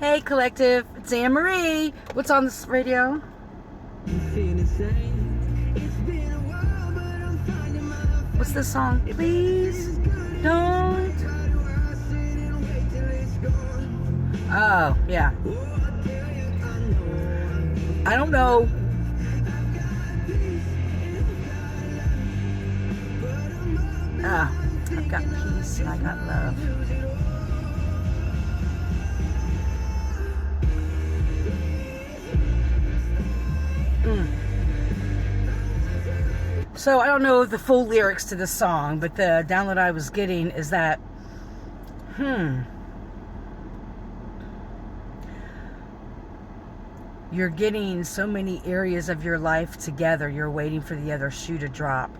Hey, collective, it's Anne Marie. What's on this radio? What's this song? Please don't. Oh, yeah. I don't know. I've got peace and I got love. So I don't know the full lyrics to this song, but the download I was getting is that, you're getting so many areas of your life together, you're waiting for the other shoe to drop.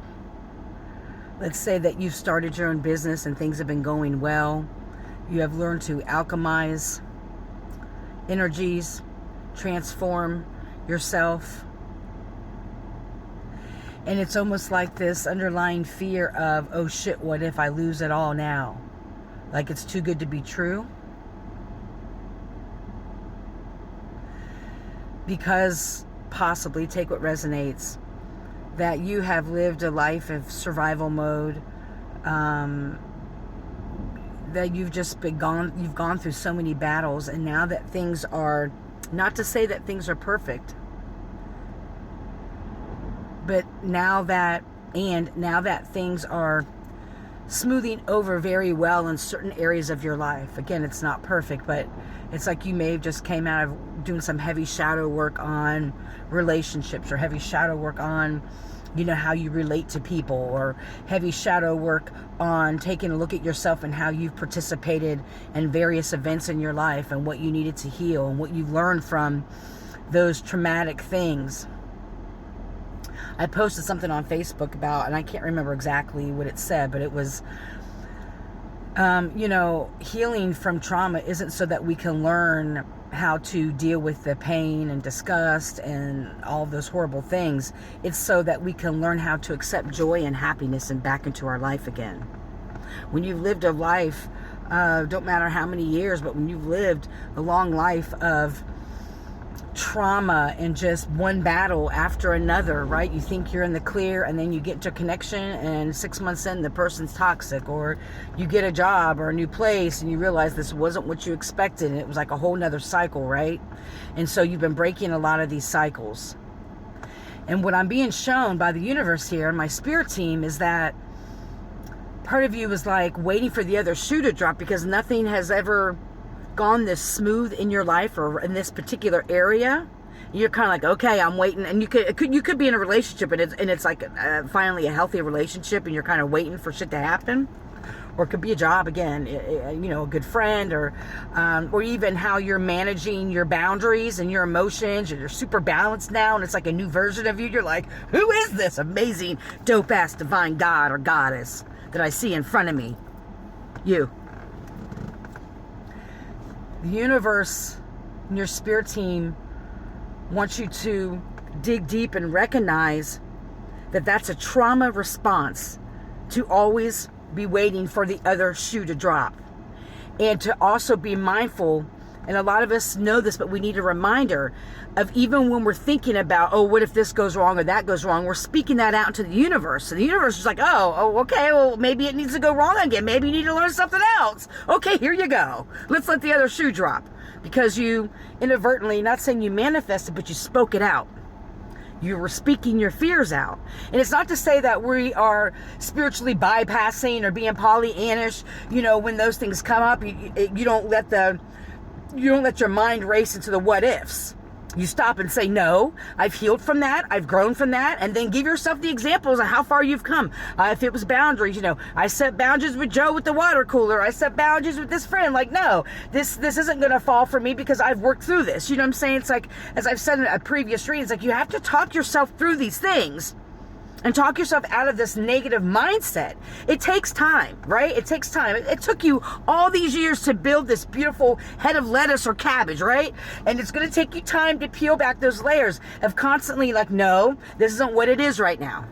Let's say that you've started your own business and things have been going well. You have learned to alchemize energies, transform yourself. And it's almost like this underlying fear of, oh shit, what if I lose it all now? Like it's too good to be true. Because possibly, take what resonates, that you have lived a life of survival mode, that you've gone through so many battles, and now that things are, not to say that things are perfect, but now that things are smoothing over very well in certain areas of your life. Again, it's not perfect, but it's like you may have just came out of doing some heavy shadow work on relationships, or heavy shadow work on, how you relate to people, or heavy shadow work on taking a look at yourself and how you've participated in various events in your life and what you needed to heal and what you learned from those traumatic things. I posted something on Facebook about, and I can't remember exactly what it said, but it was, healing from trauma isn't so that we can learn how to deal with the pain and disgust and all of those horrible things. It's so that we can learn how to accept joy and happiness and back into our life again. When you've lived a life, don't matter how many years, but when you've lived a long life of trauma and just one battle after another, right? You think you're in the clear, and then you get to connection, and 6 months in, the person's toxic, or you get a job or a new place and you realize this wasn't what you expected, and it was like a whole nother cycle, right? And so you've been breaking a lot of these cycles. And what I'm being shown by the universe here, my spirit team, is that part of you is like waiting for the other shoe to drop, because nothing has ever gone this smooth in your life or in this particular area. You're kind of like, okay, I'm waiting. And you could be in a relationship, and it's like finally a healthy relationship, and you're kind of waiting for shit to happen. Or it could be a job again, a good friend, or even how you're managing your boundaries and your emotions, and you're super balanced now, and it's like a new version of you. You're like, who is this amazing, dope-ass divine god or goddess that I see in front of me? You. The universe and your spirit team wants you to dig deep and recognize that that's a trauma response, to always be waiting for the other shoe to drop. And to also be mindful, and a lot of us know this, but we need a reminder of, even when we're thinking about, oh, what if this goes wrong or that goes wrong, we're speaking that out into the universe. So the universe is like, oh, okay, well, maybe it needs to go wrong again. Maybe you need to learn something else. Okay, here you go. Let's let the other shoe drop. Because you inadvertently, not saying you manifested, but you spoke it out. You were speaking your fears out. And it's not to say that we are spiritually bypassing or being Pollyannish. When those things come up, you don't let your mind race into the what ifs. You stop and say, no, I've healed from that. I've grown from that. And then give yourself the examples of how far you've come. If it was boundaries, I set boundaries with Joe with the water cooler. I set boundaries with this friend. Like, no, this isn't going to fall for me because I've worked through this. You know what I'm saying? It's like, as I've said in a previous reading, it's like you have to talk yourself through these things. And talk yourself out of this negative mindset. It takes time, right? It takes time. It took you all these years to build this beautiful head of lettuce or cabbage, right? And it's going to take you time to peel back those layers of constantly like, no, this isn't what it is right now.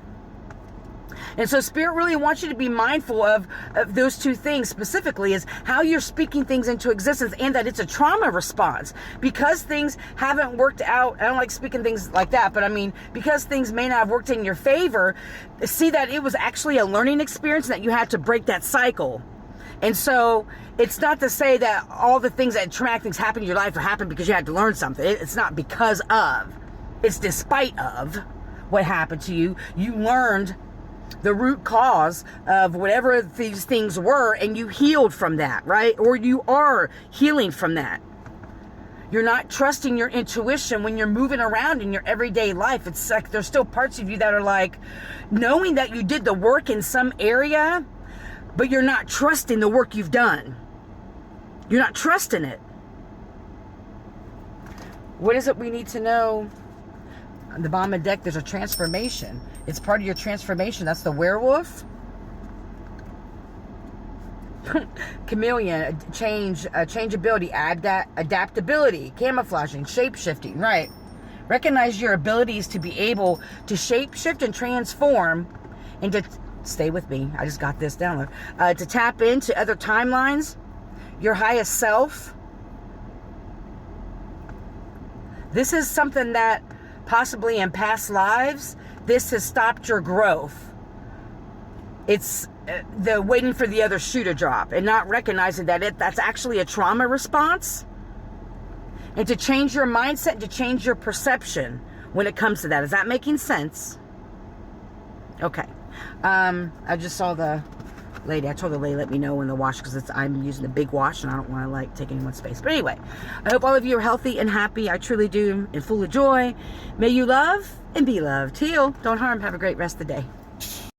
And so Spirit really wants you to be mindful of those two things specifically, is how you're speaking things into existence, and that it's a trauma response. Because things haven't worked out, I don't like speaking things like that, but I mean, because things may not have worked in your favor, see that it was actually a learning experience, that you had to break that cycle. And so it's not to say that all the things that traumatic things happen in your life are happening because you had to learn something. It's not because of. It's despite of what happened to you. You learned the root cause of whatever these things were, and you healed from that, right? Or you are healing from that. You're not trusting your intuition when you're moving around in your everyday life. It's like there's still parts of you that are like, knowing that you did the work in some area, but you're not trusting the work you've done. You're not trusting it. What is it we need to know? On the bottom of the deck, there's a transformation. It's part of your transformation. That's the werewolf. Chameleon, changeability, adaptability, camouflaging, shape-shifting, right? Recognize your abilities to be able to shape-shift and transform, and to stay with me. I just got this download. To tap into other timelines, your highest self. This is something that possibly in past lives, this has stopped your growth. It's the waiting for the other shoe to drop and not recognizing that that's actually a trauma response. And to change your mindset, to change your perception when it comes to that. Is that making sense? Okay. I just saw the lady. I told the lady, let me know when the wash, because I'm using the big wash and I don't want to like take anyone's space. But anyway, I hope all of you are healthy and happy. I truly do, and full of joy. May you love and be loved. Heal, don't harm. Have a great rest of the day.